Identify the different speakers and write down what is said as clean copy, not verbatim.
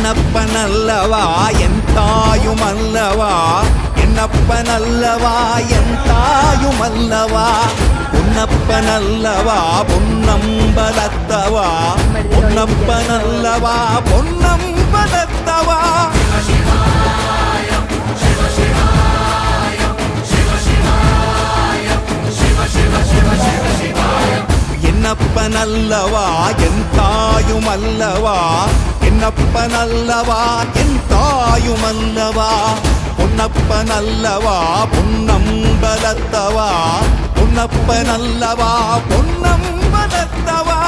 Speaker 1: என்னப்பனல்லவா என் தாயுமல்லவா, என்னப்பனல்லவா என் தாயுமல்லவா, பொன்னப்பனல்லவா பொன்னம்பலத்தவா, பொன்னப்பனல்லவா பொன்னம்பலத்தவா. என்னப்பனல்லவா என் தாயுமல்லவா, என்னப்பனல்லவா என் தாயுமல்லவா, பொன்னப்பனல்லவா பொன்னம்பலத்தவா, பொன்னப்பனல்லவா பொன்னம்பலத்தவா.